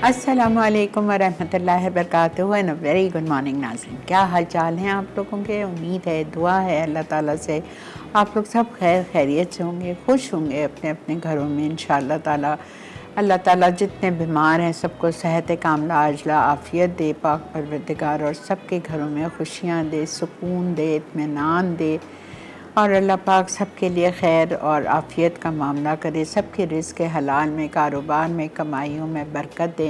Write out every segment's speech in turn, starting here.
अस्सलामु अलैकुम वरहमतुल्लाहि वबरकातुहू एंड वेरी गुड मॉर्निंग नाज़रीन। क्या हाल चाल हैं आप लोगों के? उम्मीद है, दुआ है अल्लाह ताला से आप लोग सब खैर खैरियत से होंगे, खुश होंगे अपने अपने घरों में इंशाअल्लाह ताला। अल्लाह ताला जितने बीमार हैं सबको सेहत कामिला आजिला आफ़ियत दे पाक परवरदिगार, और सबके घरों में खुशियाँ दे, सुकून दे, इत्मीनान दे, और अल्लाह पाक सबके लिए खैर और आफ़ियत का मामला करे, सबके रिज़्क़ हलाल में, कारोबार में, कमाइयों में बरकत दे।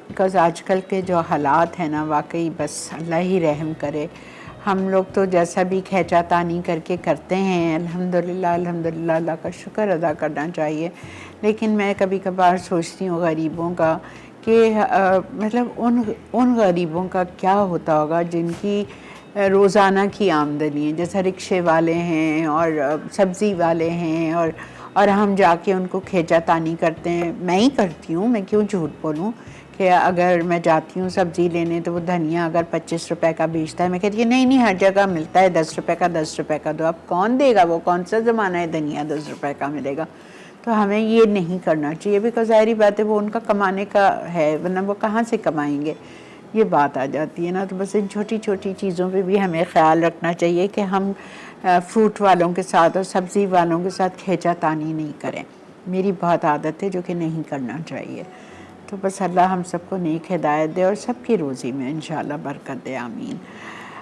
बिकॉज़ आजकल के जो हालात हैं ना, वाकई बस अल्लाह ही रहम करे। हम लोग तो जैसा भी खींचातानी करके करते हैं, अल्हम्दुलिल्लाह अल्हम्दुलिल्लाह, अल्लाह का शुक्र अदा करना चाहिए। लेकिन मैं कभी कभार सोचती हूँ गरीबों का कि मतलब उन गरीबों का क्या होता होगा जिनकी रोज़ाना की आमदनी है, जैसे रिक्शे वाले हैं और सब्ज़ी वाले हैं, और हम जाके उनको खींचातानी करते हैं। मैं ही करती हूँ, मैं क्यों झूठ बोलूँ कि अगर मैं जाती हूँ सब्ज़ी लेने तो वो धनिया अगर 25 रुपए का बेचता है, मैं कहती हूँ नहीं नहीं, हर जगह मिलता है 10 रुपए का, 10 रुपए का दो। अब कौन देगा? वो कौन सा ज़माना है धनिया 10 रुपए का मिलेगा? तो हमें ये नहीं करना चाहिए, बिकॉज़ ज़ाहिरी बात है वो उनका कमाने का है, वरना वो कहाँ से कमाएंगे, ये बात आ जाती है ना। तो बस इन छोटी छोटी चीज़ों पे भी हमें ख्याल रखना चाहिए कि हम फ्रूट वालों के साथ और सब्ज़ी वालों के साथ खींचातानी नहीं करें। मेरी बहुत आदत है जो कि नहीं करना चाहिए। तो बस अल्लाह हम सबको नेक हिदायत दे और सबकी रोज़ी में इंशाअल्लाह बरकत दे, आमीन।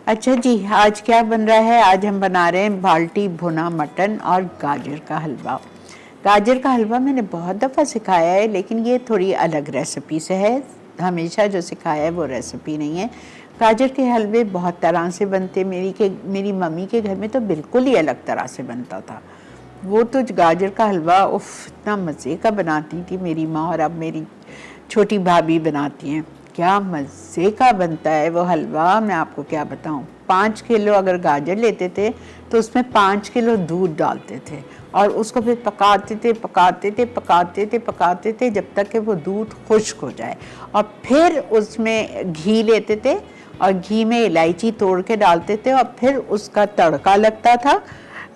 अच्छा जी, आज क्या बन रहा है? आज हम बना रहे हैं बाल्टी भुना मटन और गाजर का हलवा। गाजर का हलवा मैंने बहुत दफ़ा सिखाया है, लेकिन ये थोड़ी अलग रेसिपी से है। हमेशा जो सिखाया है वो रेसिपी नहीं है। गाजर के हलवे बहुत तरह से बनते, मेरी मम्मी के घर में तो बिल्कुल ही अलग तरह से बनता था। वो तो गाजर का हलवा उफ़ इतना मज़े का बनाती थी मेरी माँ, और अब मेरी छोटी भाभी बनाती हैं। क्या मज़े का बनता है वो हलवा, मैं आपको क्या बताऊँ। 5 किलो अगर गाजर लेते थे तो उसमें 5 किलो दूध डालते थे, और उसको फिर पकाते थे जब तक कि वो दूध खुश्क हो जाए। और फिर उसमें घी लेते थे और घी में इलायची तोड़ के डालते थे, और फिर उसका तड़का लगता था।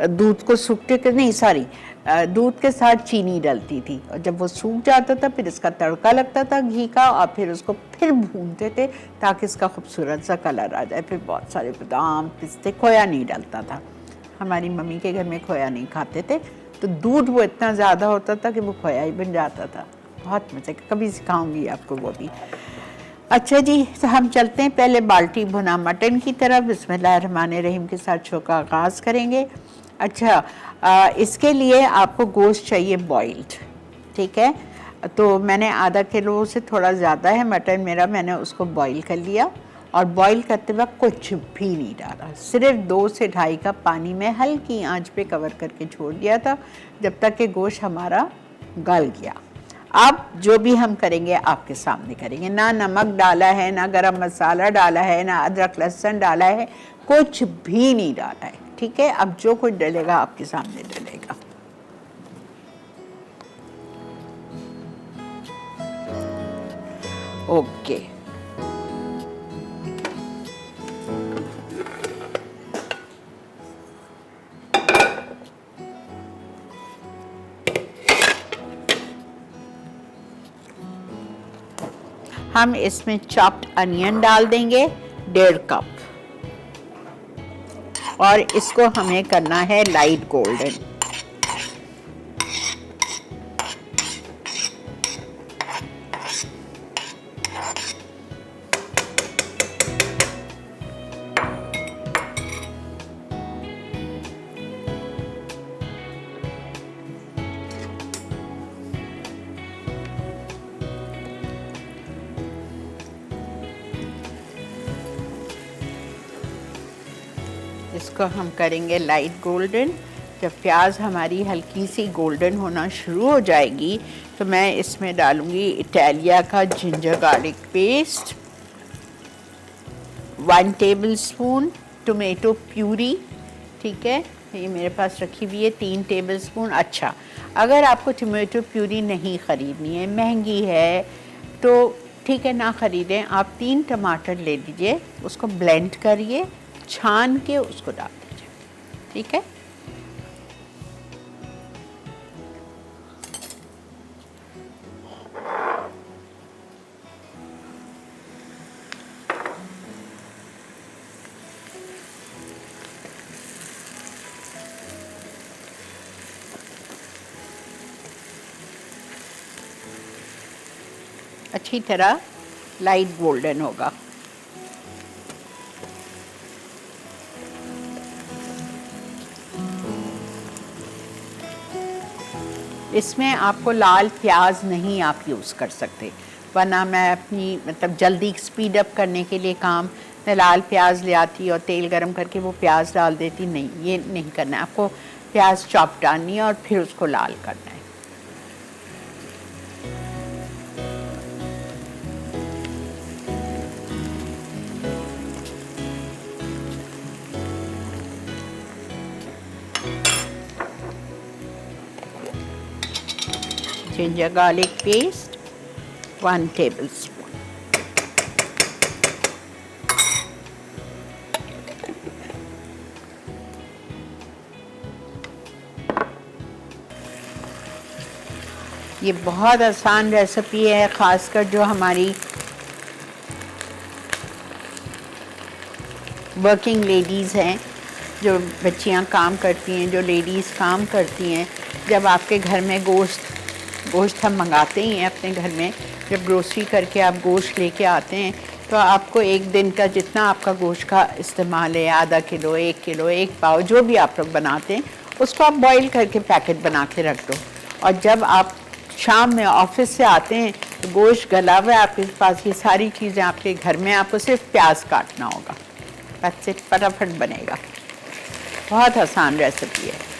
दूध को सूखते के नहीं, सॉरी, दूध के साथ चीनी डलती थी, और जब वो सूख जाता था फिर इसका तड़का लगता था घी का, और फिर उसको फिर भूनते थे ताकि इसका खूबसूरत सा कलर आ जाए। फिर बहुत सारे बादाम, पिस्ते, खोया नहीं डलता था। हमारी मम्मी के घर में खोया नहीं खाते थे, तो दूध वो इतना ज़्यादा होता था कि वो खोया ही बन जाता था। बहुत मज़े का, कभी सिखाऊंगी आपको वो भी। अच्छा जी, तो हम चलते हैं पहले बाल्टी भुना मटन की तरफ। बिस्मिल्लाहिर्रहमानिर्रहीम के साथ शो का आगाज़ करेंगे। अच्छा, इसके लिए आपको गोश्त चाहिए बॉइल्ड, ठीक है। तो मैंने आधा किलो से थोड़ा ज़्यादा है मटन मेरा, मैंने उसको बॉईल कर लिया, और बॉईल करते वक्त कुछ भी नहीं डाला, सिर्फ 2 से ढाई कप पानी में हल्की आंच पे कवर करके छोड़ दिया था जब तक कि गोश्त हमारा गल गया। अब जो भी हम करेंगे आपके सामने करेंगे। ना नमक डाला है, ना गरम मसाला डाला है, ना अदरक लहसुन डाला है, कुछ भी नहीं डाला है, ठीक है। अब जो कुछ डलेगा आपके सामने डलेगा। ओके, हम इसमें चॉप्ड अनियन डाल देंगे 1.5 कप, और इसको हमें करना है लाइट गोल्डन। इसको हम करेंगे लाइट गोल्डन। जब प्याज हमारी हल्की सी गोल्डन होना शुरू हो जाएगी तो मैं इसमें डालूंगी इटालिया का ginger garlic paste, 1 tablespoon tomato puree, ठीक है, ये मेरे पास रखी हुई है 3 टेबलस्पून। अच्छा, अगर आपको टोमेटो प्यूरी नहीं ख़रीदनी है, महंगी है, तो ठीक है ना ख़रीदें। आप 3 टमाटर ले लीजिए, उसको ब्लेंड करिए, छान के उसको डाल दीजिए, ठीक है। अच्छी तरह लाइट गोल्डन होगा। इसमें आपको लाल प्याज नहीं आप यूज़ कर सकते, वरना मैं अपनी मतलब जल्दी स्पीड अप करने के लिए काम मैं लाल प्याज ले आती और तेल गरम करके वो प्याज डाल देती। नहीं, ये नहीं करना है आपको। प्याज चॉप डालनी है और फिर उसको लाल करना है। Ginger garlic paste 1 tablespoon. ये बहुत आसान रेसिपी है, ख़ासकर जो हमारी वर्किंग लेडीज़ हैं, जो बच्चियां काम करती हैं, जो लेडीज़ काम करती हैं। जब आपके घर में गोश्त हम मंगाते ही हैं अपने घर में, जब ग्रोसरी करके आप गोश्त लेके आते हैं तो आपको एक दिन का जितना आपका गोश्त का इस्तेमाल है, आधा किलो, 1 किलो, 1 पाव, जो भी आप लोग बनाते हैं, उसको आप बॉईल करके पैकेट बना के रख दो। और जब आप शाम में ऑफिस से आते हैं तो गोश्त गला हुआ है आपके पास, ये सारी चीज़ें आपके घर में, आपको सिर्फ प्याज काटना होगा, बस से फटाफट बनेगा। बहुत आसान रेसिपी है।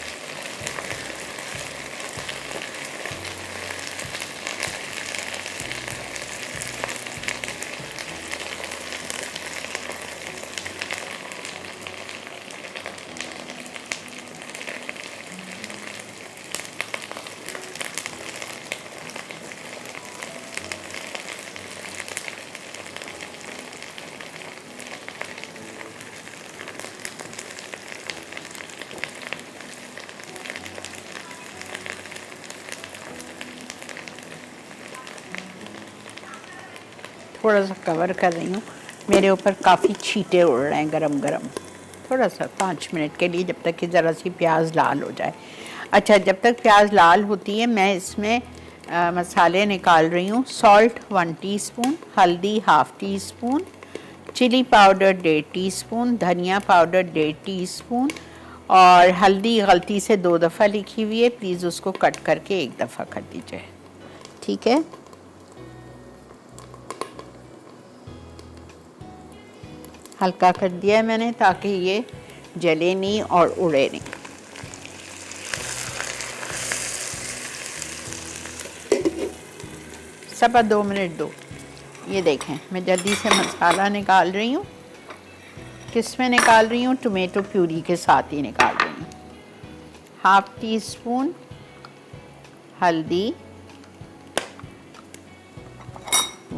थोड़ा सा कवर कर रही हूँ, मेरे ऊपर काफ़ी छींटे उड़ रहे हैं गरम गरम। थोड़ा सा 5 मिनट के लिए, जब तक कि ज़रा सी प्याज लाल हो जाए। अच्छा, जब तक प्याज लाल होती है मैं इसमें मसाले निकाल रही हूँ। सॉल्ट 1 टीस्पून, हल्दी 1/2 टीस्पून, चिली पाउडर 1.5 टीस्पून, धनिया पाउडर 1.5 टीस्पून। और हल्दी गलती से 2 दफ़ा लिखी हुई है, प्लीज़ उसको कट करके 1 दफ़ा कर दीजिए, ठीक है। हल्का कर दिया है मैंने ताकि ये जले नहीं और उड़े नहीं। सपा 2 मिनट दो। ये देखें, मैं जल्दी से मसाला निकाल रही हूँ। किस में निकाल रही हूँ? टोमेटो प्यूरी के साथ ही निकाल रही हूँ। 1/2 टीस्पून हल्दी,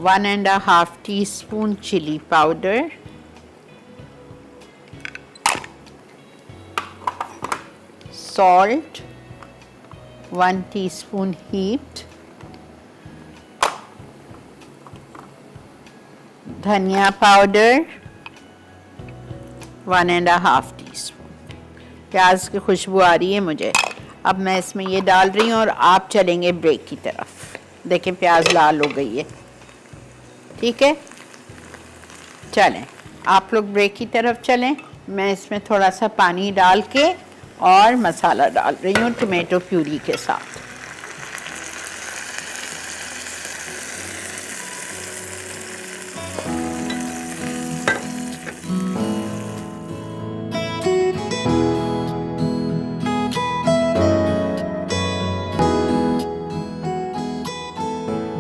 1.5 teaspoon chilli powder, salt 1 teaspoon heaped, धनिया पाउडर 1.5 टीस्पून। प्याज की खुशबू आ रही है मुझे। अब मैं इसमें ये डाल रही हूँ और आप चलेंगे ब्रेक की तरफ। देखें प्याज लाल हो गई है, ठीक है। चलें आप लोग ब्रेक की तरफ चलें। मैं इसमें थोड़ा सा पानी डाल के और मसाला डाल रही हूँ टोमेटो प्यूरी के साथ।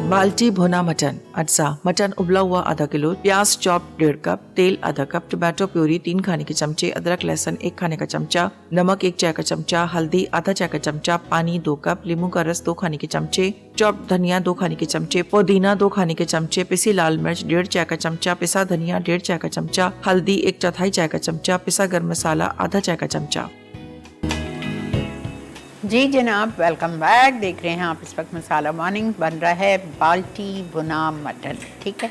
बाल्टी भुना मटन, अज्जा मटन उबला हुआ आधा किलो, प्याज चॉप 1.5 कप, तेल आधा कप, टोमेटो प्यूरी 3 खाने के चमचे, अदरक लहसुन 1 खाने का चमचा, नमक 1 चाय का चमचा, हल्दी आधा चाय का चमचा, पानी 2 कप, नींबू का रस 2 खाने के चमचे, चॉप धनिया 2 खाने के चमचे, पुदीना 2 खाने के चमचे, पिसी लाल मिर्च 1.5 चाय का चमचा, पिसा धनिया 1.5 चाय का चमचा, हल्दी 1/4 चाय का चमचा, पिसा गरम मसाला आधा चाय का चमचा। जी जनाब, वेलकम बैक। देख रहे हैं आप इस वक्त मसाला मॉर्निंग बन रहा है बाल्टी भुना मटन, ठीक है।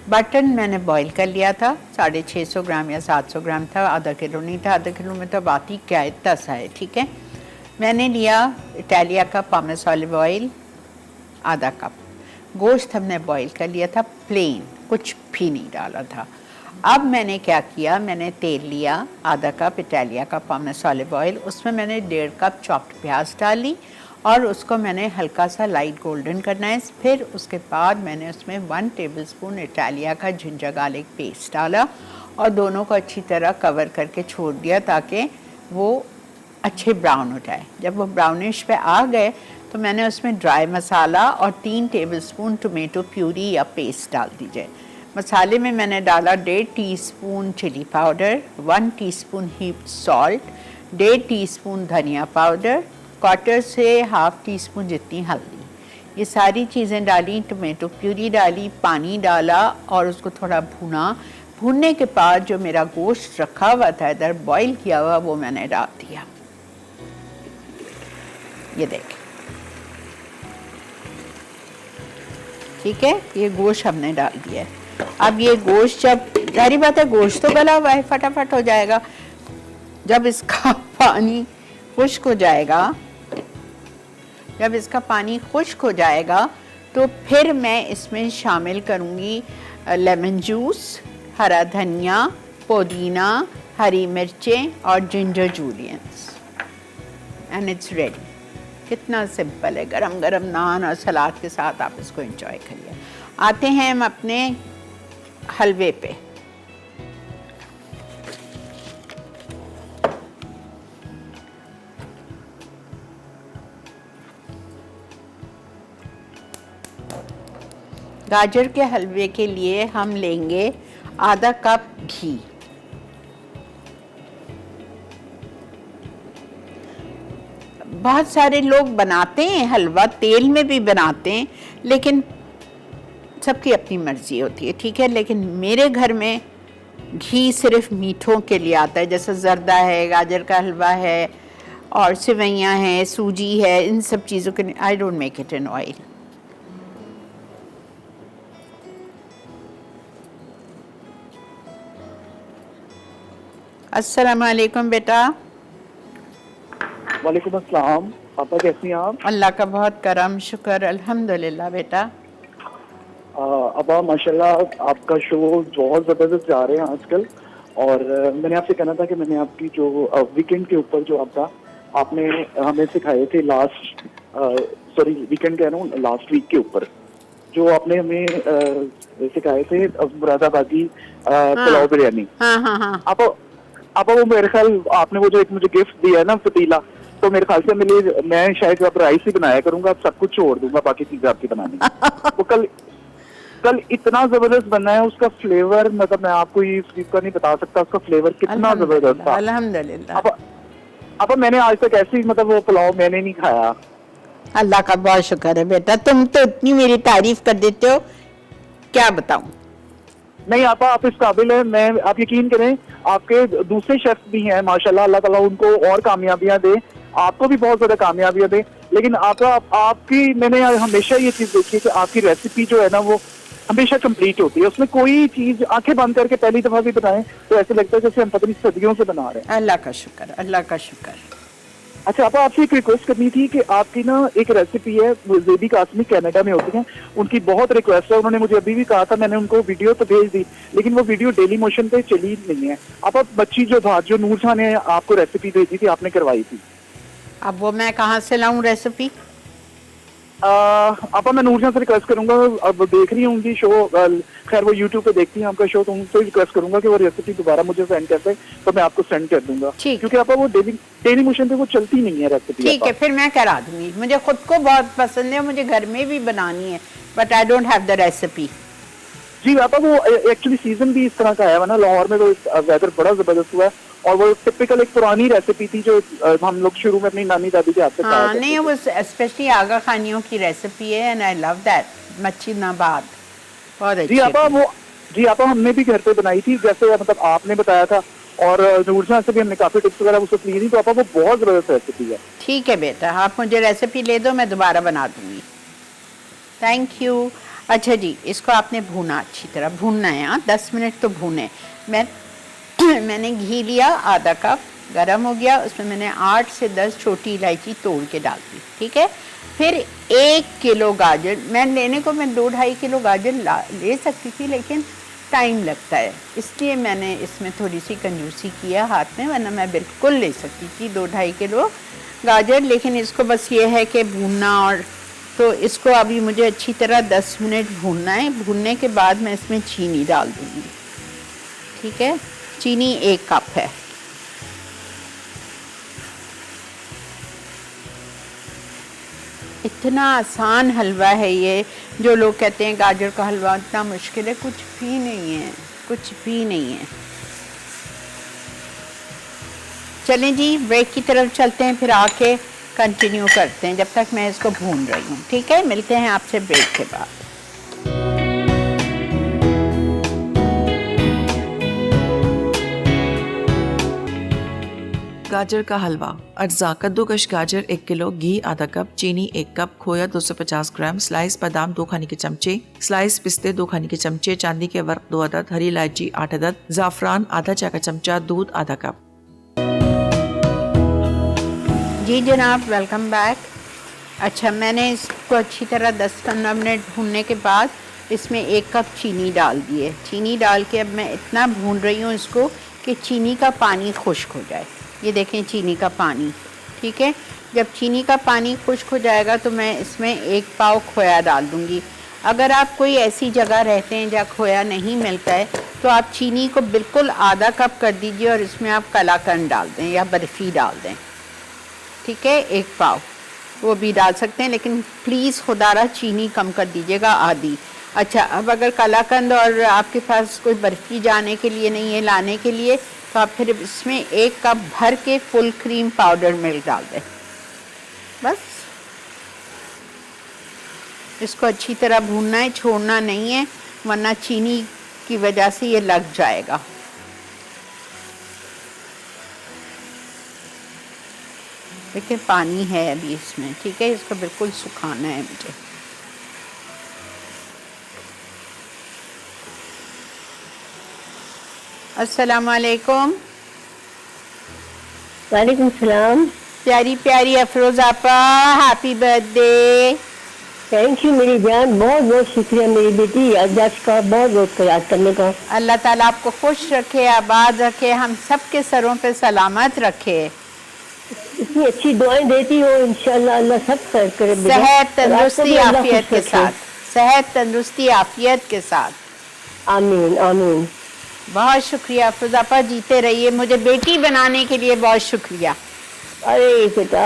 मटन मैंने बॉईल कर लिया था, 650 ग्राम या 700 ग्राम था, आधा किलो नहीं था। आधा किलो में तो बात ही क्या, इतना सा है, ठीक है। मैंने लिया इटालिया का पामेस ऑलिव ऑयल आधा कप, गोश्त हमने बॉईल कर लिया था प्लेन, कुछ भी नहीं डाला था। अब मैंने क्या किया, मैंने तेल लिया, आधा कप इटालिया का पामस ऑलिव ऑयल, उसमें मैंने 1.5 कप चॉप्ड प्याज डाली और उसको मैंने हल्का सा लाइट गोल्डन करना है। फिर उसके बाद मैंने उसमें 1 टेबलस्पून इटालिया का जिंजर गार्लिक पेस्ट डाला और दोनों को अच्छी तरह कवर करके छोड़ दिया ताकि वो अच्छे ब्राउन हो जाए। जब वो ब्राउनिश पे आ गए तो मैंने उसमें ड्राई मसाला और 3 टेबलस्पून टोमेटो प्यूरी या पेस्ट डाल दीजिए। मसाले में मैंने डाला 1.5 teaspoon chilli powder, 1 teaspoon heaped salt, 1.5 teaspoon धनिया पाउडर, 1/4 से ½ टीस्पून जितनी हल्दी। ये सारी चीज़ें डाली, टोमेटो प्यूरी डाली, पानी डाला और उसको थोड़ा भुना। भूनने के बाद जो मेरा गोश्त रखा हुआ था इधर बॉईल किया हुआ, वो मैंने डाल दिया। ये देखें, ठीक है, ये गोश्त हमने डाल दिया है। अब ये गोश्त, जब जारी बात है गोश्त तो गला हुआ है, फटाफट हो जाएगा। जब इसका पानी खुश्क हो जाएगा, जब इसका पानी खुश्क हो जाएगा तो फिर मैं इसमें शामिल करूँगी लेमन जूस, हरा धनिया, पुदीना, हरी मिर्चें और ginger juliennes, and it's ready. कितना सिंपल है, गरम गरम नान और सलाद के साथ आप इसको एंजॉय करिए। आते हैं हम अपने हलवे पे। गाजर के हलवे के लिए हम लेंगे आधा कप घी, बहुत सारे लोग बनाते हैं हलवा तेल में भी बनाते हैं, लेकिन सबकी अपनी मर्जी होती है, ठीक है। लेकिन मेरे घर में घी सिर्फ मीठों के लिए आता है, जैसे जर्दा है, गाजर का हलवा है और सिवैयाँ हैं, सूजी है, इन सब चीज़ों के। I don't make it in oil. अस्सलाम वालेकुम बेटा। वालेकुम अस्सलाम। पापा कैसी हैं आप? अल्लाह का बहुत करम शुक्र, अल्हम्दुलिल्लाह बेटा। अबा माशाल्लाह आपका शो बहुत ज़बरदस्त जा रहे हैं आजकल। और मैंने आपसे कहना था कि मैंने आपकी जो वीकेंड के ऊपर जो आपने हमें सिखाए थे वीकेंड कह रहा हूँ, लास्ट वीक के ऊपर जो आपने हमें सिखाए थे मुरादाबादी पुलाव बिरयानी। हाँ हाँ हाँ। आप वो मेरे ख्याल आपने वो जो एक मुझे गिफ्ट दिया है ना पतीला, तो मेरे ख्याल से मैं शायद अब राइस ही बनाया करूंगा, अब सब कुछ छोड़ दूंगा, बाकी चीजें आपकी बनानी। वो कल इतना जबरदस्त बना है, उसका फ्लेवर मतलब मैं आपको ये इसका नहीं बता सकता, उसका फ्लेवर कितना जबरदस्त था। अल्हम्दुलिल्लाह। अब मैंने आज तक ऐसी मतलब वो पुलाव मैंने नहीं खाया। अल्लाह का बहुत शुक्र है बेटा, तुम तो इतनी मेरी तारीफ कर देते हो, क्या बताऊं। नहीं आपा, आप इस काबिल है। आप यकीन करें, आपके दूसरे शेफ भी हैं माशाल्लाह, अल्लाह ताला उनको और कामयाबियां दे, आपको भी बहुत ज्यादा कामयाबियां दे। लेकिन आपकी मैंने हमेशा ये चीज देखी है कि आपकी रेसिपी जो है ना वो हमेशा कंप्लीट होती है। उसमें कोई चीज आंखें बंद करके पहली दफा भी बनाएं तो ऐसे लगता है जैसे हम पता नहीं सदियों से बना रहे हैं। अल्लाह का शुक्र, अल्लाह का शुक्र। अच्छा आपा, आपसे एक रिक्वेस्ट करनी थी कि आपकी ना एक रेसिपी है, ज़ेबी कासमी कनाडा में होती हैं, उनकी बहुत रिक्वेस्ट है। उन्होंने मुझे अभी भी कहा था, मैंने उनको वीडियो तो भेज दी, लेकिन वो वीडियो डेली मोशन पे चली नहीं है। आप बच्ची जो नूरजहां ने आपको रेसिपी भेजी थी, आपने करवाई थी, अब वो मैं कहाँ से लाऊं रेसिपी? आपा मैं नूरजहां से रिक्वेस्ट करूंगा, अब देख रही होंगी शो, खैर वो यूट्यूब पे देखती हैं आपका शो, तो उनसे रिक्वेस्ट करूंगा कि वो रेसिपी दोबारा मुझे सेंड कर दे, तो मैं आपको सेंड कर दूंगा, क्योंकि आपा वो डेली मोशन पे वो चलती नहीं है रेसिपी। ठीक है, फिर मैं करा दूंगी। मुझे खुद को बहुत पसंद है, मुझे घर में भी बनानी है, but I don't have the recipe. जी आपा, वो एक्चुअली सीजन भी इस तरह का आया हुआ ना, लाहौर में तो वेदर बड़ा जबरदस्त हुआ है, और वो टिपिकल एक पुरानी रेसिपी थी जो हम लोग शुरू में अपनी नानी दादी के हाथ से खाया करते थे। नहीं, वो स्पेशली आगा खानियों की रेसिपी है, एंड आई लव दैट। मच्छी नाबाद बहुत अच्छी। जी आपा हमने भी घर पे बनाई थी, जैसे मतलब आपने बताया था, और नूरजहां से भी हमने काफी टिप्स वगैरह उससे ली थी, तो आपा वो बहुत जबरदस्त रेसिपी है। ठीक है बेटा, आप मुझे रेसिपी ले दो, मैं दोबारा बना दूंगी। Thank you. अच्छा जी, इसको आपने भूना, अच्छी तरह भूनना है। 10 मिनट तो भूने। मैंने घी लिया आधा कप, गरम हो गया, उसमें मैंने 8 से 10 छोटी इलायची तोड़ के डाल दी, ठीक है। फिर 1 किलो गाजर, मैं लेने को मैं 2-2.5 किलो गाजर ले सकती थी, लेकिन टाइम लगता है, इसलिए मैंने इसमें थोड़ी सी कंजूसी किया हाथ में, वरना मैं बिल्कुल ले सकती थी 2-2.5 किलो गाजर। लेकिन इसको बस ये है कि भूनना, और तो इसको अभी मुझे अच्छी तरह 10 मिनट भूनना है। भूनने के बाद मैं इसमें चीनी डाल दूँगी, ठीक है। चीनी 1 कप है। इतना आसान हलवा है ये। जो लोग कहते हैं गाजर का हलवा इतना मुश्किल है, कुछ भी नहीं है, कुछ भी नहीं है। चलें जी, ब्रेक की तरफ चलते हैं, फिर आके कंटिन्यू करते हैं, जब तक मैं इसको भून रही हूँ, ठीक है। मिलते हैं आपसे ब्रेक के बाद। गाजर का हलवा। अज्जा: कद्दूकश गाजर 1 किलो, घी आधा कप, चीनी 1 कप, खोया 250 ग्राम, स्लाइस बादाम 2 खाने के चमचे, स्लाइस पिस्ते 2 खाने के चमचे, चांदी के वर्क 2 अदद, हरी इलायची 8 अदद, जाफरान आधा चाय का चमचा, दूध आधा कप। जी जनाब, वेलकम बैक। अच्छा, मैंने इसको अच्छी तरह 10-15 मिनट भूनने के बाद इसमें 1 कप चीनी डाल दी है। चीनी डाल के अब मैं इतना भून रही हूँ इसको कि चीनी का पानी खुश्क हो जाए। ये देखें चीनी का पानी, ठीक है। जब चीनी का पानी खुश्क हो जाएगा तो मैं इसमें 1 पाव खोया डाल दूँगी। अगर आप कोई ऐसी जगह रहते हैं जहाँ खोया नहीं मिलता है तो आप चीनी को बिल्कुल आधा कप कर दीजिए और इसमें आप कलाकंद डाल दें या बर्फ़ी डाल दें, ठीक है। 1 पाव वो भी डाल सकते हैं, लेकिन प्लीज़ खुदारा चीनी कम कर दीजिएगा, आधी। अच्छा, अब अगर कलाकंद और आपके पास कोई बर्फ़ी जाने के लिए नहीं है, लाने के लिए, तो आप फिर इसमें 1 कप भर के फुल क्रीम पाउडर मिल्क डाल दें। बस इसको अच्छी तरह भूनना है, छोड़ना नहीं है, वरना चीनी की वजह से ये लग जाएगा। देखिए पानी है अभी इसमें, ठीक है। इसको बिल्कुल सुखाना है मुझे। अस्सलाम वालेकुम। वालेकुम सलाम। प्यारी प्यारी अफरोज आपा, हैप्पी बर्थडे। थैंक यू मेरी जान, बहुत बहुत शुक्रिया मेरी बेटी, आज का बहुत बहुत याद करने का। अल्लाह ताला आपको खुश रखे, आबाद रखे, हम सब के सरों पे सलामत रखे। इतनी अच्छी दुआएं देती हो, इंशाल्लाह अल्लाह सब खैर करे। सेहत तंदुरुस्ती आफियत के साथ, सेहत तंदुरुस्ती आफियत के साथ। आमीन आमीन। बहुत शुक्रिया अफरोज आपा, जीते रहिए। मुझे बेटी बनाने के लिए बहुत शुक्रिया। अरे बेटा,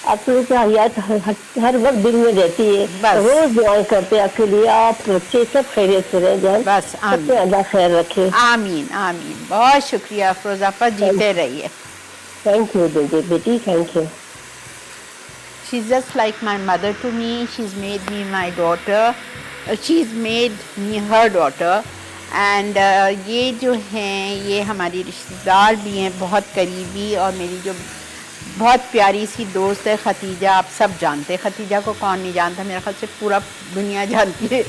आप लोग की हयात हर वक्त दिल में रहती है, रोज दुआएं करते हैं आपके लिए, आप बच्चे सब खैरियत से रहे जान। बस आमीन, अल्लाह खैर रखे। आमीन आमीन। बहुत शुक्रिया अफरोज आपा, जीते रहिए। थैंक यू बेटी, thank you. She's just like my mother to me. She's made me my daughter. She's made me her daughter. And ये जो हैं ये हमारी रिश्तेदार भी हैं, बहुत करीबी, और मेरी जो बहुत प्यारी सी दोस्त है खतीजा। आप सब जानते हैं खतीजा को, कौन नहीं जानता, मेरे ख्याल से पूरा दुनिया जानती है।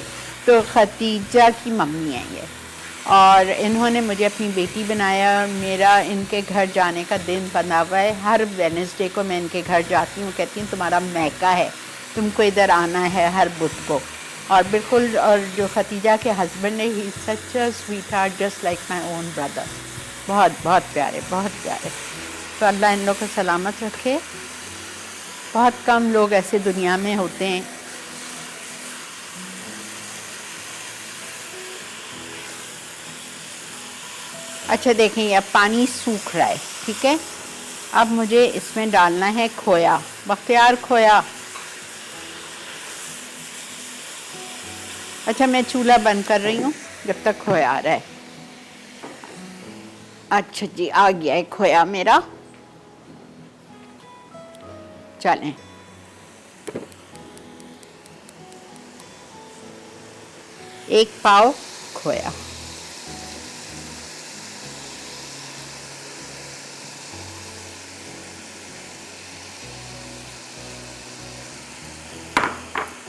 तो खतीजा की मम्मी है ये, और इन्होंने मुझे अपनी बेटी बनाया। मेरा इनके घर जाने का दिन बना हुआ है। हर वेडनेसडे को मैं इनके घर जाती हूँ, कहती हूँ तुम्हारा मैका है, तुमको इधर आना है हर बुध को। और बिल्कुल, और जो खतीजा के हस्बैंड है, he such a sweetheart, just like my own brother. बहुत बहुत प्यारे, बहुत प्यारे। तो अल्लाह इन लोग को सलामत रखे। बहुत कम लोग ऐसे दुनिया में होते हैं। अच्छा देखें, ये अब पानी सूख रहा है, ठीक है। अब मुझे इसमें डालना है खोया, बख्तियार खोया। अच्छा, मैं चूल्हा बंद कर रही हूँ जब तक खोया आ रहा है। अच्छा जी, आ गया है खोया मेरा। चलें, एक पाव खोया।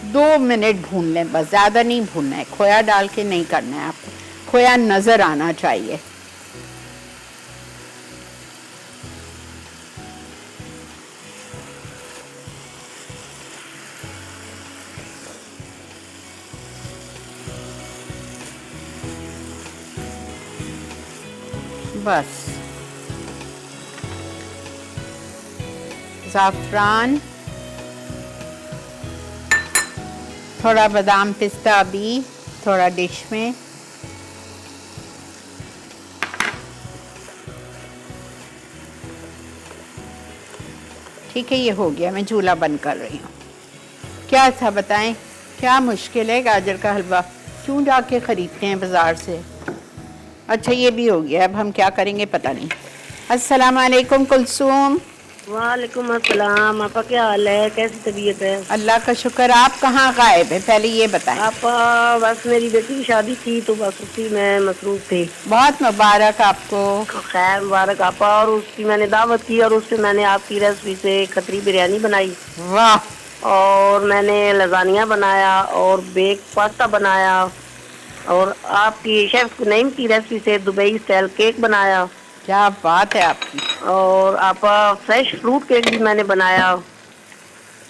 दो मिनट भून लें बस, ज़्यादा नहीं भूनना है। खोया डाल के नहीं करना है आपको, खोया नज़र आना चाहिए। बस ज़ाफ़रान, थोड़ा बादाम पिस्ता भी थोड़ा डिश में, ठीक है। ये हो गया, मैं चूल्हा बंद कर रही हूँ। क्या था बताएं, क्या मुश्किल है गाजर का हलवा, क्यों जाके ख़रीदते हैं बाज़ार से। अच्छा ये भी हो गया, अब हम क्या करेंगे पता नहीं। अस्सलाम वालेकुम कुलसूम। वालेकुम अस्सलाम। आपका क्या हाल है, कैसी तबीयत है? अल्लाह का शुक्र। आप कहाँ गायब है, पहले ये बताएं। आप बस मेरी बेटी की शादी थी तो बस उसी में मसरूफ थी। बहुत मुबारक आपको। खैर मुबारक आपा। और उसकी मैंने दावत की और उससे मैंने आपकी रेसिपी से खतरी बिरयानी बनाई, वाह। और मैंने लजानिया बनाया और बेक पास्ता बनाया, और आपकी शेफ नईम की रेसिपी से दुबई स्टाइल केक बनाया। क्या बात है आपकी। और आप फ्रेश फ्रूट केक भी मैंने बनाया।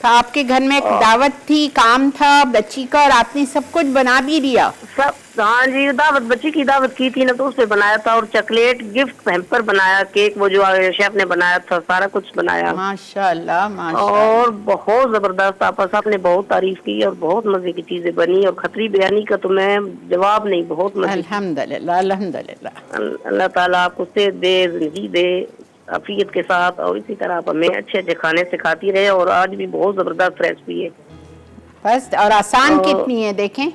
तो आपके घर में एक दावत थी, काम था बच्ची का, और आपने सब कुछ बना भी दिया। सब, हाँ जी, दावत बच्ची की दावत की थी ना तो उसमें बनाया था, और चॉकलेट गिफ्ट हैम्पर बनाया, केक वो जो शेफ ने बनाया था, सारा कुछ बनाया। माशाल्लाह माशाल्लाह। और बहुत जबरदस्त, आपस आपने बहुत तारीफ की और बहुत मजे की चीजें बनी। और खतरी बिरयानी का तो मैं जवाब नहीं, बहुत मजे। अल्हम्दुलिल्लाह अल्हम्दुलिल्लाह। अल्लाह ताला आपको सेहत दे, जिंदगी दे, आफियत के साथ, और इसी तरह आप हमें अच्छे अच्छे खाने सिखाती रहे। और आज भी बहुत जबरदस्त रेसिपी है बस, और आसान कितनी है देखें।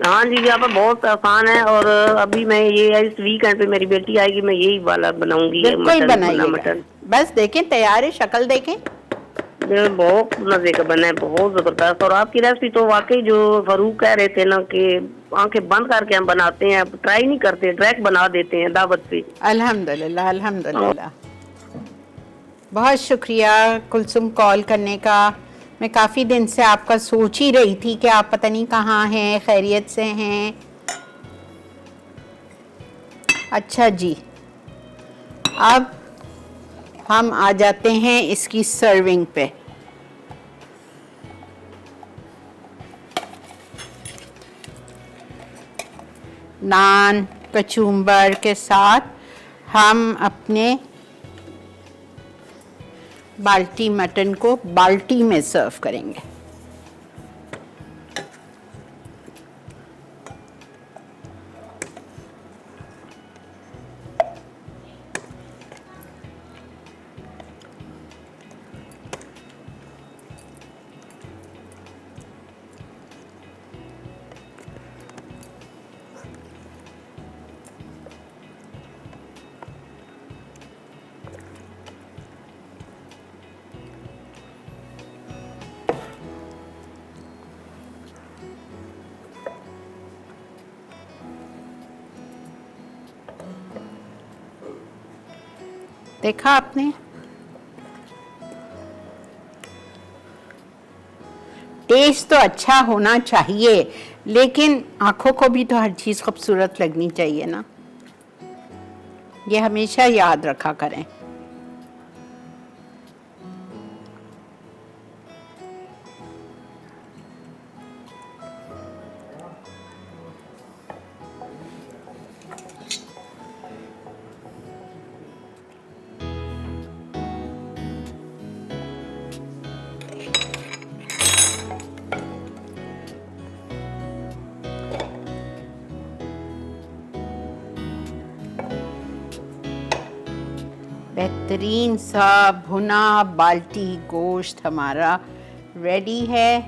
हाँ जी, यहाँ पर बहुत आसान है। और अभी मैं ये इस वीकेंड पे मेरी बेटी आएगी, मैं यही वाला बनाऊंगी। बिल्कुल बनाइएगा। मटन बस देखें, तैयार है, शक्ल देखें। बहुत मजे का बना है, बहुत जबरदस्त। और आपकी रेसिपी तो वाकई जो फरूक कह रहे थे ना कि आंखें बंद करके हम बनाते हैं, ट्राई नहीं करते, डायरेक्ट बना देते हैं दावत पे। अल्हम्दुलिल्लाह अल्हम्दुलिल्लाह। बहुत शुक्रिया कुलसुम कॉल करने का। मैं काफ़ी दिन से आपका सोच ही रही थी कि आप पता नहीं कहाँ हैं, खैरियत से हैं। अच्छा जी, अब हम आ जाते हैं इसकी सर्विंग पे। नान कचूम्बर के साथ हम अपने बाल्टी मटन को बाल्टी में सर्व करेंगे। देखा आपने, टेस्ट तो अच्छा होना चाहिए, लेकिन आंखों को भी तो हर चीज़ खूबसूरत लगनी चाहिए ना। ये हमेशा याद रखा करें। बेहतरीन सा भुना बाल्टी गोश्त हमारा रेडी है।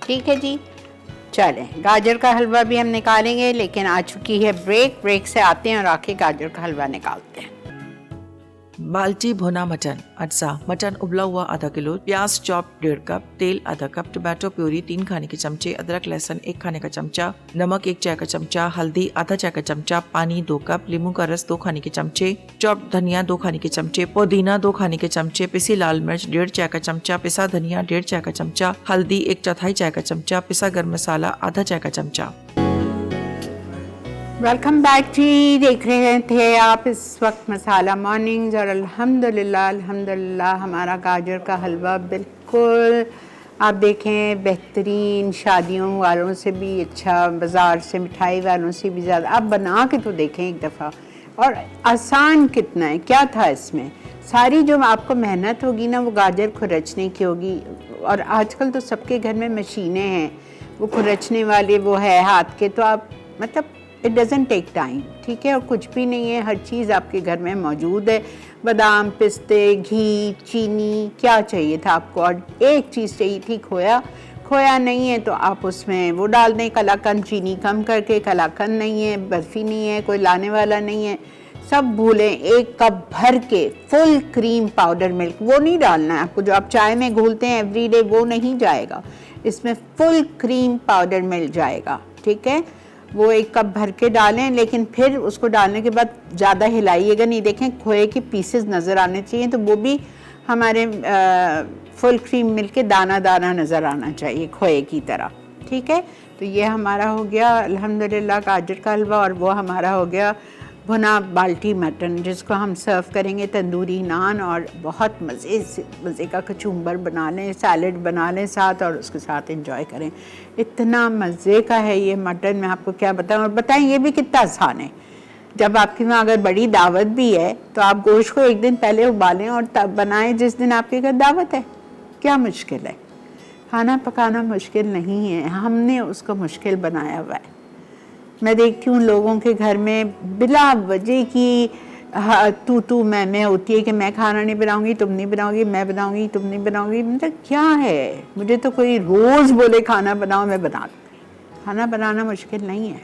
ठीक है जी, चलें गाजर का हलवा भी हम निकालेंगे, लेकिन आ चुकी है ब्रेक से आते हैं और आके गाजर का हलवा निकालते हैं। बाल्टी भुना मटन, अज्जा मटन उबला हुआ आधा किलो, प्याज चॉप 1.5 कप, तेल आधा कप, टोमेटो प्यूरी 3 खाने के चमचे, अदरक लहसुन 1 खाने का चमचा, नमक 1 चाय का चमचा, हल्दी आधा चाय का चमचा, पानी 2 कप, नींबू का रस 2 खाने के चमचे, चॉप धनिया 2 खाने के चमचे, पुदीना 2 खाने के चमचे, पिसी लाल मिर्च 1.5 चाय का चमचा, पिसा धनिया 1.5 चाय का चमचा, हल्दी 1/4 चाय का चमचा, पिसा गर्म मसाला आधा चाय का चमचा। वेलकम बैक जी। देख रहे थे आप इस वक्त मसाला मॉर्निंग्स और अल्हम्दुलिल्लाह हमारा गाजर का हलवा बिल्कुल आप देखें बेहतरीन, शादियों वालों से भी अच्छा, बाज़ार से मिठाई वालों से भी ज़्यादा। आप बना के तो देखें एक दफ़ा, और आसान कितना है, क्या था इसमें। सारी जो आपको मेहनत होगी ना वो गाजर खुरचने की होगी, और आजकल तो सबके घर में मशीनें हैं वो खुरचने वाले, वो है हाथ के, तो आप मतलब इट डज़न्ट टेक टाइम, ठीक है। और कुछ भी नहीं है, हर चीज़ आपके घर में मौजूद है। बादाम, पिस्ते, घी, चीनी, क्या चाहिए था आपको, और एक चीज़ चाहिए थी खोया। खोया नहीं है तो आप उसमें वो डाल दें, कलाकंद, चीनी कम करके। कलाकंद नहीं है, बर्फ़ी नहीं है, कोई लाने वाला नहीं है, सब भूलें। एक कप भर के फुल क्रीम पाउडर मिल्क, वो नहीं डालना है आपको, जो आप चाय में घोलते हैं एवरीडे, वो नहीं जाएगा इसमें। फुल क्रीम पाउडर मिल जाएगा, ठीक है। वो एक कप भर के डालें, लेकिन फिर उसको डालने के बाद ज़्यादा हिलाइएगा नहीं। देखें खोए के पीसेस नज़र आने चाहिए, तो वो भी हमारे फुल क्रीम मिल्क के दाना दाना नज़र आना चाहिए खोए की तरह, ठीक है। तो ये हमारा हो गया अल्हम्दुलिल्लाह गाजर का हलवा, और वो हमारा हो गया भुना बाल्टी मटन, जिसको हम सर्व करेंगे तंदूरी नान, और बहुत मज़े का कचूम्बर बना लें, सैलड बना लें साथ, और उसके साथ एंजॉय करें। इतना मज़े का है ये मटन, मैं आपको क्या बताऊं। और बताएं ये भी कितना आसान है। जब आपके वहाँ अगर बड़ी दावत भी है तो आप गोश्त को एक दिन पहले उबालें और तब बनाएं जिस दिन आपके घर दावत है। क्या मुश्किल है, खाना पकाना मुश्किल नहीं है, हमने उसको मुश्किल बनाया हुआ है। मैं देखती हूँ लोगों के घर में बिला वजह की तू मैं होती है कि मैं खाना नहीं बनाऊंगी, तुम नहीं बनाओगी, मैं बनाऊंगी, तुम नहीं बनाओगी। मतलब क्या है, मुझे तो कोई रोज़ बोले खाना बनाओ, मैं बना दूँ। खाना बनाना मुश्किल नहीं है,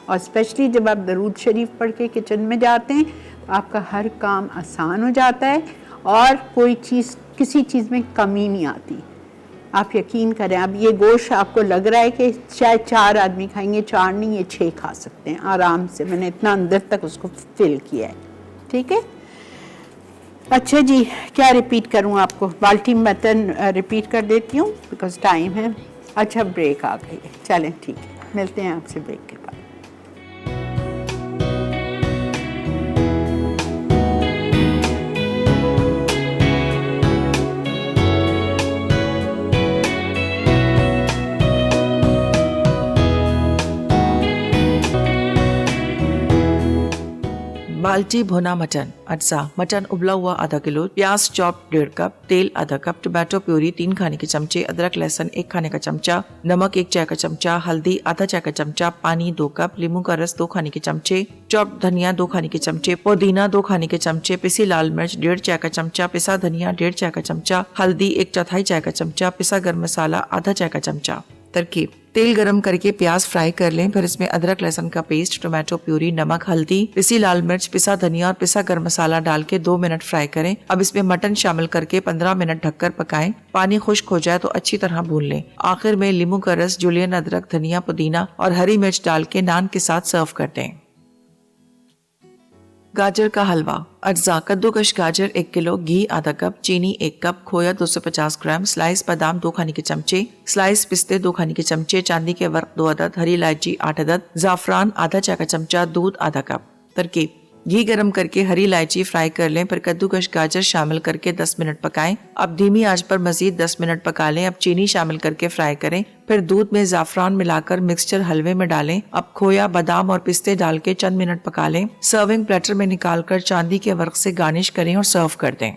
और स्पेशली जब आप दरूद शरीफ पढ़ के किचन में जाते हैं तो आपका हर काम आसान हो जाता है, और कोई चीज़, किसी चीज़ में कमी नहीं आती। आप यकीन करें, अब ये गोश्त आपको लग रहा है कि शायद 4 आदमी खाएंगे, 4 नहीं, ये 6 खा सकते हैं आराम से। मैंने इतना अंदर तक उसको फिल किया है, ठीक है। अच्छा जी, क्या रिपीट करूं आपको, बाल्टी मटन रिपीट कर देती हूँ बिकॉज टाइम है। अच्छा ब्रेक आ गई है, चलें ठीक है, मिलते हैं आपसे ब्रेक के बाद। बाल्टी भुना मटन, अज्जा मटन उबला हुआ आधा किलो, प्याज चॉप 1.5 कप, तेल आधा कप, टोमेटो प्यूरी 3 खाने के चमचे, अदरक लहसुन 1 खाने का चमचा, नमक 1 चाय का चमचा, हल्दी आधा चाय का चमचा, पानी 2 कप, नींबू का रस 2 खाने के चमचे, चॉप धनिया 2 खाने के चमचे, पुदीना 2 खाने के चमचे, पिसी लाल मिर्च 1.5 चाय का चमचा, पिसा धनिया 1.5 चाय का चमचा, हल्दी 1/4 चाय का चमचा, पिसा गरम मसाला आधा चाय का चमचा। तरकीब: तेल गरम करके प्याज फ्राई कर लें, फिर इसमें अदरक लहसुन का पेस्ट, टोमेटो प्यूरी, नमक, हल्दी, पिसी लाल मिर्च, पिसा धनिया और पिसा गरम मसाला डाल के 2 मिनट फ्राई करें। अब इसमें मटन शामिल करके 15 मिनट ढककर पकाएं। पानी खुश्क हो जाए तो अच्छी तरह भून लें। आखिर में नींबू का रस, जुलियन अदरक, धनिया, पुदीना और हरी मिर्च डाल के नान के साथ सर्व कर दें। गाजर का हलवा, अज्जा कद्दूकश गाजर 1 किलो, घी आधा कप, चीनी 1 कप, खोया 250 ग्राम, स्लाइस बादाम 2 खाने के चमचे, स्लाइस पिस्ते 2 खाने के चमचे, चांदी के वर्क 2 अदद, हरी इलायची 8 अदद, जाफरान आधा चाय का चमचा, दूध आधा कप। तरकीब: घी गरम करके हरी इलायची फ्राई कर लें, फिर कद्दूकश गाजर शामिल करके 10 मिनट पकाएं। अब धीमी आंच पर मजीद 10 मिनट पका लें। अब चीनी शामिल करके फ्राई करें, फिर दूध में जाफरान मिलाकर मिक्सचर हलवे में डालें। अब खोया, बादाम और पिस्ते डाल के चंद मिनट पका लें। सर्विंग प्लेटर में निकालकर चांदी के वर्क से गार्निश करें और सर्व कर दें।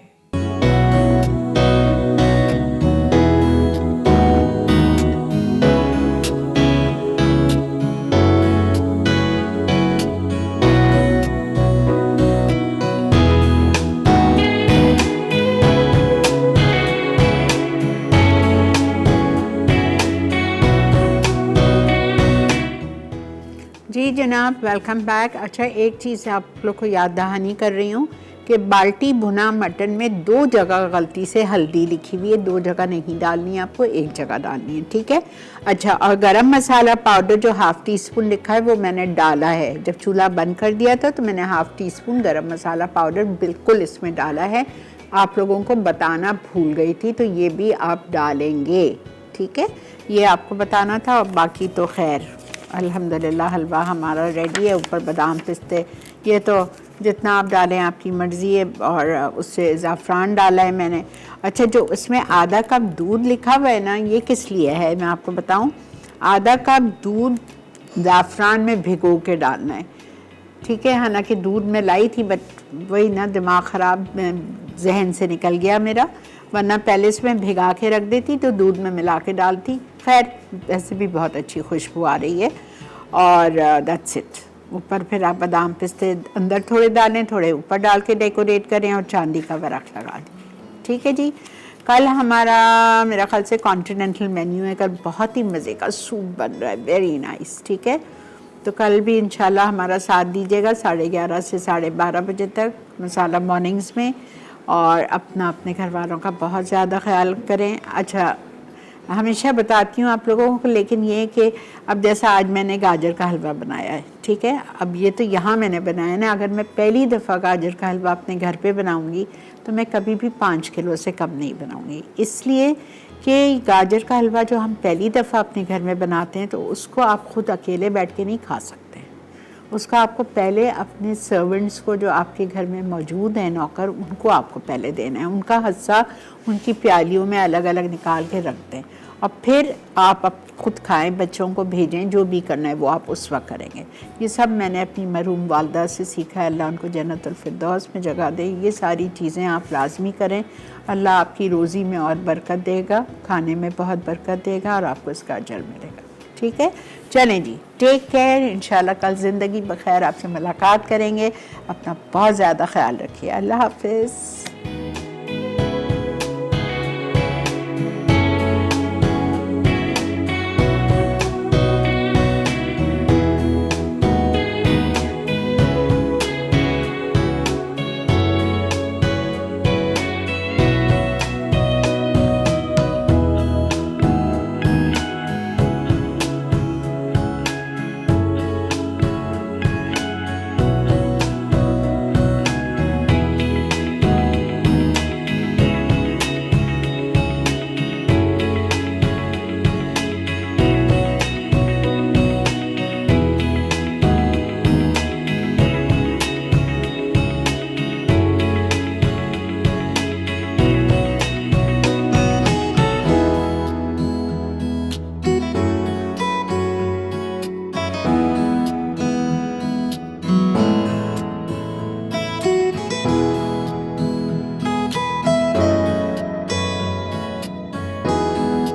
जी जनाब, वेलकम बैक। अच्छा, एक चीज़ आप लोग को याद दहानी कर रही हूँ कि बाल्टी भुना मटन में 2 जगह गलती से हल्दी लिखी हुई है, 2 जगह नहीं डालनी है आपको, 1 जगह डालनी है, ठीक है। अच्छा, और गरम मसाला पाउडर जो ½ टीस्पून लिखा है वो मैंने डाला है। जब चूल्हा बंद कर दिया था तो मैंने ½ टीस्पून गरम मसाला पाउडर बिल्कुल इसमें डाला है। आप लोगों को बताना भूल गई थी, तो ये भी आप डालेंगे, ठीक है। ये आपको बताना था, और बाकी तो खैर अल्हम्दुलिल्लाह हलवा हमारा रेडी है। ऊपर बादाम पिस्ते, ये तो जितना आप डालें आपकी मर्ज़ी है। और उससे ज़ाफ़रान डाला है मैंने। अच्छा, जो इसमें आधा कप दूध लिखा हुआ है ना, ये किस लिए है मैं आपको बताऊं। आधा कप दूध ज़ाफ़रान में भिगो के डालना है, ठीक है। हालांकि दूध में लाई थी, बट वही ना, दिमाग ख़राब जहन से निकल गया मेरा, वरना पहले इसमें भिगा के रख देती तो दूध में मिला के डालती। खैर, वैसे भी बहुत अच्छी खुशबू आ रही है। और दैट्स इट। ऊपर फिर आप बादाम पिस्ते अंदर थोड़े डालें, थोड़े ऊपर डाल के डेकोरेट करें और चांदी का वर्क लगा दें, ठीक है जी। कल हमारा मेरा ख्याल से कॉन्टिनेंटल मेन्यू है। कल बहुत ही मज़े का सूप बन रहा है, वेरी नाइस, ठीक है। तो कल भी इंशाल्लाह हमारा साथ दीजिएगा 11:30 से 12:30 बजे तक मसाला मॉर्निंग्स में। और अपने घर वालों का बहुत ज़्यादा ख्याल करें। अच्छा, हमेशा बताती हूँ आप लोगों को, लेकिन ये कि अब जैसा आज मैंने गाजर का हलवा बनाया है, ठीक है। अब ये तो यहाँ मैंने बनाया ना, अगर मैं पहली दफ़ा गाजर का हलवा अपने घर पे बनाऊँगी तो मैं कभी भी 5 किलो से कम नहीं बनाऊँगी। इसलिए कि गाजर का हलवा जो हम पहली दफ़ा अपने घर में बनाते हैं तो उसको आप ख़ुद अकेले बैठ के नहीं खा सकते। उसका आपको पहले अपने सर्वेंट्स को जो आपके घर में मौजूद हैं, नौकर, उनको आपको पहले देना है। उनका हिस्सा उनकी प्यालियों में अलग अलग निकाल के रख दें और फिर आप खुद खाएं, बच्चों को भेजें, जो भी करना है वो आप उस वक्त करेंगे। ये सब मैंने अपनी मरहूम वालदा से सीखा है। अल्लाह उनको जन्नतुल फिरदौस में जगह दे। ये सारी चीज़ें आप लाजमी करें। अल्लाह आपकी रोज़ी में और बरकत देगा, खाने में बहुत बरकत देगा और आपको इसका अजर मिलेगा, ठीक है। चलें जी, टेक केयर। इंशाल्लाह कल ज़िंदगी बखैर आपसे मुलाकात करेंगे। अपना बहुत ज़्यादा ख्याल रखिए। अल्लाह हाफ़िज़।